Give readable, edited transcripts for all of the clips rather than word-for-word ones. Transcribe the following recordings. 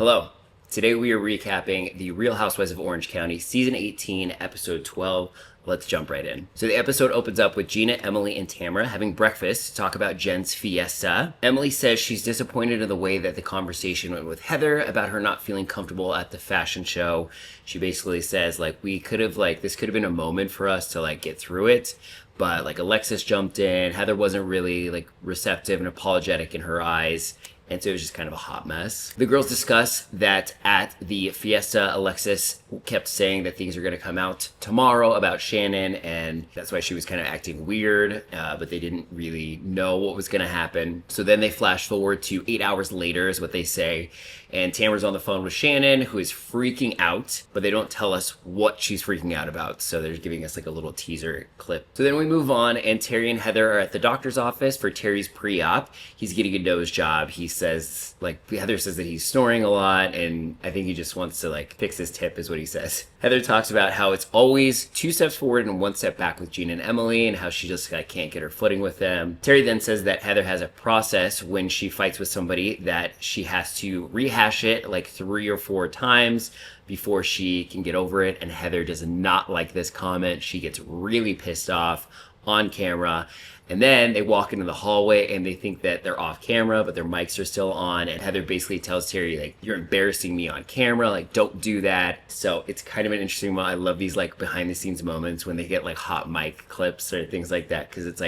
Hello. Today we are recapping The Real Housewives of Orange County, Season 18, Episode 12. Let's jump right in. So the episode opens up with Gina, Emily, and Tamara having breakfast to talk about Jen's fiesta. Emily says she's disappointed in the way that the conversation went with Heather about her not feeling comfortable at the fashion show. She basically says, this could have been a moment for us to, get through it. But, Alexis jumped in. Heather wasn't really, receptive and apologetic in her eyes. And so it was just kind of a hot mess. The girls discuss that at the fiesta, Alexis kept saying that things are going to come out tomorrow about Shannon, and that's why she was kind of acting weird, but they didn't really know what was going to happen. So then they flash forward to 8 hours later, is what they say, and Tamara's on the phone with Shannon, who is freaking out, but they don't tell us what she's freaking out about, so they're giving us a little teaser clip. So then we move on, and Terry and Heather are at the doctor's office for Terry's pre-op. He's getting a nose job. He says, Heather says that he's snoring a lot, and I think he just wants to, fix his tip, is what he says. Heather talks about how it's always 2 steps forward and 1 step back with Gina and Emily, and how she just can't get her footing with them. Terry then says that Heather has a process when she fights with somebody that she has to rehash it 3 or 4 times before she can get over it, and Heather does not like this comment. She gets really pissed off on camera. And then they walk into the hallway and they think that they're off camera, but their mics are still on. And Heather basically tells Terry, you're embarrassing me on camera. Don't do that. So it's kind of an interesting one. I love these behind the scenes moments when they get hot mic clips or things like that. Cause it's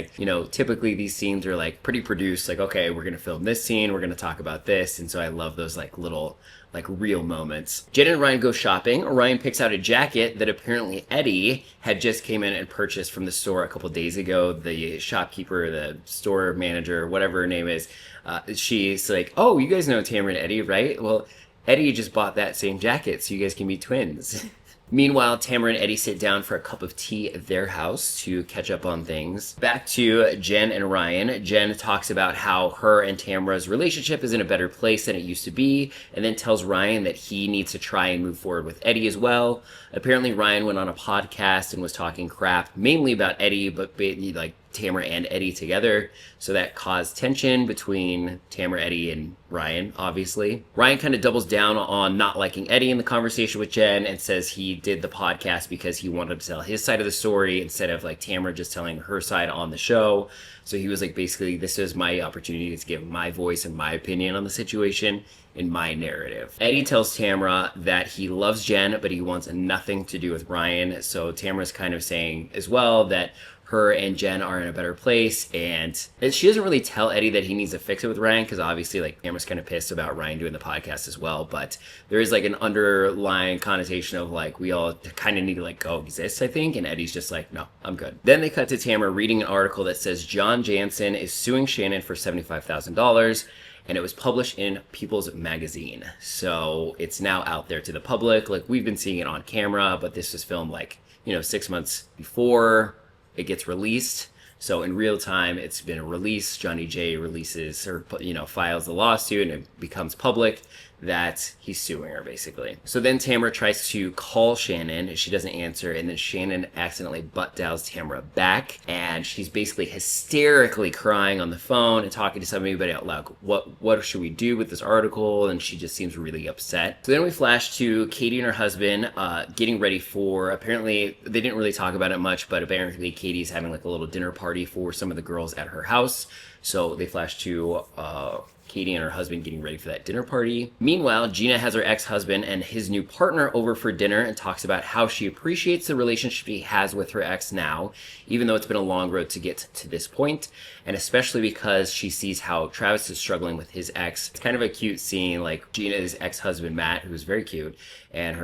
typically these scenes are pretty produced. Okay, we're going to film this scene. We're going to talk about this. And so I love those little real moments. Jen and Ryan go shopping. Ryan picks out a jacket that apparently Eddie had just came in and purchased from the store a couple days ago. The shopkeeper, the store manager, whatever her name is, she's oh, you guys know Tamara and Eddie, right? Well, Eddie just bought that same jacket, so you guys can be twins. Meanwhile, Tamara and Eddie sit down for a cup of tea at their house to catch up on things. Back to Jen and Ryan. Jen talks about how her and Tamara's relationship is in a better place than it used to be, and then tells Ryan that he needs to try and move forward with Eddie as well. Apparently, Ryan went on a podcast and was talking crap, mainly about Eddie, but Tamara and Eddie together, so that caused tension between Tamara, Eddie, and Ryan, obviously. Ryan kind of doubles down on not liking Eddie in the conversation with Jen and says he did the podcast because he wanted to tell his side of the story instead of Tamara just telling her side on the show. So he was basically, this is my opportunity to give my voice and my opinion on the situation in my narrative. Eddie tells Tamara that he loves Jen, but he wants nothing to do with Ryan. So Tamara's kind of saying as well that her and Jen are in a better place, and she doesn't really tell Eddie that he needs to fix it with Ryan, because obviously Tamara's kind of pissed about Ryan doing the podcast as well, but there is an underlying connotation of we all kind of need to coexist, I think, and Eddie's just no, I'm good. Then they cut to Tamara reading an article that says John Jansen is suing Shannon for $75,000, and it was published in People's Magazine. So it's now out there to the public. We've been seeing it on camera, but this was filmed 6 months before it gets released. So in real time, it's been released. Johnny J releases or files the lawsuit, and it becomes public that he's suing her, basically. So then Tamara tries to call Shannon, and she doesn't answer, and then Shannon accidentally butt dials Tamara back, and she's basically hysterically crying on the phone and talking to somebody out loud. What should we do with this article? And she just seems really upset. So then we flash to Katie and her husband getting ready for, apparently, they didn't really talk about it much, but apparently Katie's having a little dinner party for some of the girls at her house. So they flash to Katie and her husband getting ready for that dinner party. Meanwhile, Gina has her ex-husband and his new partner over for dinner and talks about how she appreciates the relationship she has with her ex now, even though it's been a long road to get to this point, and especially because she sees how Travis is struggling with his ex. It's kind of a cute scene, Gina's ex-husband, Matt, who's very cute, and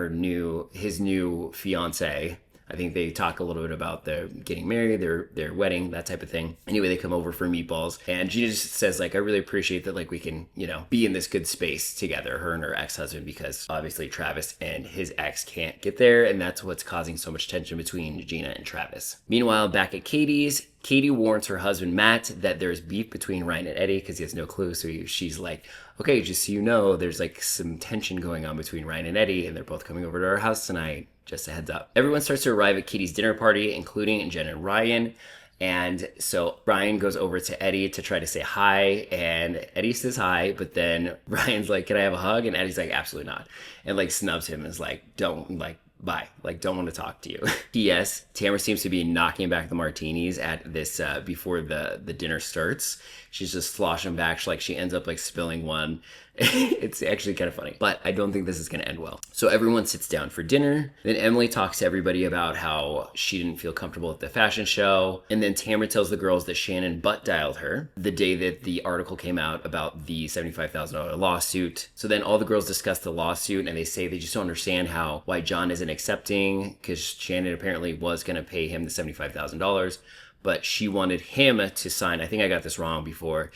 his new fiance. I think they talk a little bit about their getting married, their wedding, that type of thing. Anyway, they come over for meatballs, and Gina just says, I really appreciate that, we can, be in this good space together, her and her ex-husband, because obviously Travis and his ex can't get there, and that's what's causing so much tension between Gina and Travis. Meanwhile, back at Katie's, Katie warns her husband, Matt, that there's beef between Ryan and Eddie, because he has no clue, so she's okay, just so you know, there's some tension going on between Ryan and Eddie, and they're both coming over to our house tonight. Just a heads up. Everyone starts to arrive at Katie's dinner party, including Jen and Ryan. And so Ryan goes over to Eddie to try to say hi, and Eddie says hi, but then Ryan's like, "Can I have a hug?" And Eddie's like, "Absolutely not," and like snubs him and is like, "Don't like." Bye. Like, don't want to talk to you. P.S. Tamara seems to be knocking back the martinis at this before the dinner starts. She's just sloshing back. She ends up like spilling one. It's actually kind of funny, but I don't think this is going to end well. So everyone sits down for dinner. Then Emily talks to everybody about how she didn't feel comfortable at the fashion show. And then Tamara tells the girls that Shannon butt dialed her the day that the article came out about the $75,000 lawsuit. So then all the girls discuss the lawsuit, and they say they just don't understand why John isn't accepting, because Shannon apparently was going to pay him the $75,000, but she wanted him to sign. I think I got this wrong before.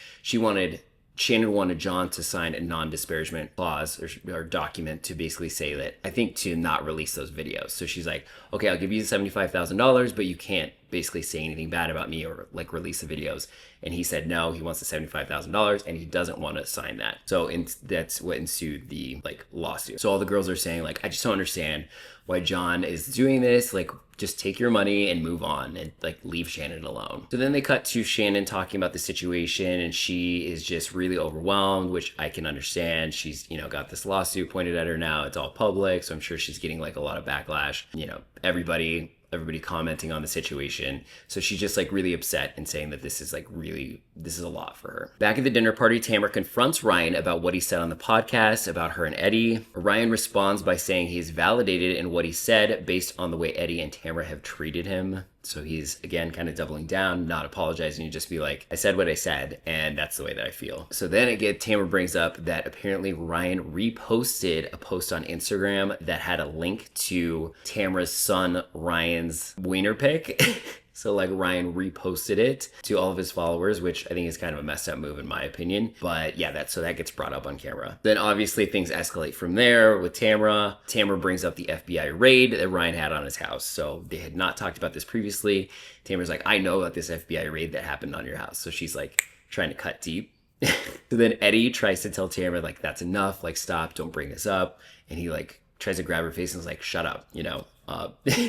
Shannon wanted John to sign a non-disparagement clause or document to basically say that, I think, to not release those videos. So she's like, okay, I'll give you the $75,000, but you can't basically say anything bad about me or like release the videos. And he said no, he wants the $75,000 and he doesn't want to sign that. So that's what ensued the like lawsuit. So all the girls are saying like, I just don't understand why John is doing this. Like, just take your money and move on and like leave Shannon alone. So then they cut to Shannon talking about the situation, and she is just really overwhelmed, which I can understand. She's, got this lawsuit pointed at her now. It's all public, so I'm sure she's getting like a lot of backlash. Everybody commenting on the situation. So she's just like really upset and saying that this is a lot for her. Back at the dinner party, Tamara confronts Ryan about what he said on the podcast about her and Eddie. Ryan responds by saying he's validated in what he said based on the way Eddie and Tamara have treated him. So he's, again, kind of doubling down, not apologizing. You just be like, I said what I said, and that's the way that I feel. So then again, Tamara brings up that apparently Ryan reposted a post on Instagram that had a link to Tamara's son Ryan's wiener pic. So like Ryan reposted it to all of his followers, which I think is kind of a messed up move in my opinion. But yeah, that gets brought up on camera. Then obviously things escalate from there with Tamara. Tamara brings up the FBI raid that Ryan had on his house. So they had not talked about this previously. Tamara's like, I know about this FBI raid that happened on your house. So she's like trying to cut deep. So then Eddie tries to tell Tamara like, that's enough, like stop, don't bring this up. And he like tries to grab her face and is like, shut up,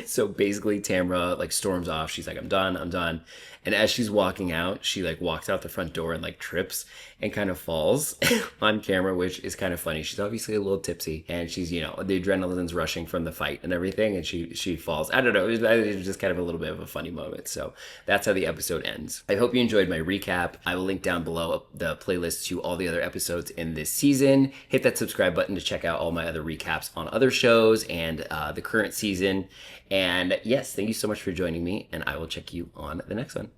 So basically Tamara like storms off. She's like, I'm done. And as she's walking out, she like walks out the front door and like trips and kind of falls on camera, which is kind of funny. She's obviously a little tipsy and she's, the adrenaline's rushing from the fight and everything. And she falls. I don't know. It was just kind of a little bit of a funny moment. So that's how the episode ends. I hope you enjoyed my recap. I will link down below the playlist to all the other episodes in this season. Hit that subscribe button to check out all my other recaps on other shows and the current season. And yes, thank you so much for joining me, and I will check you on the next one.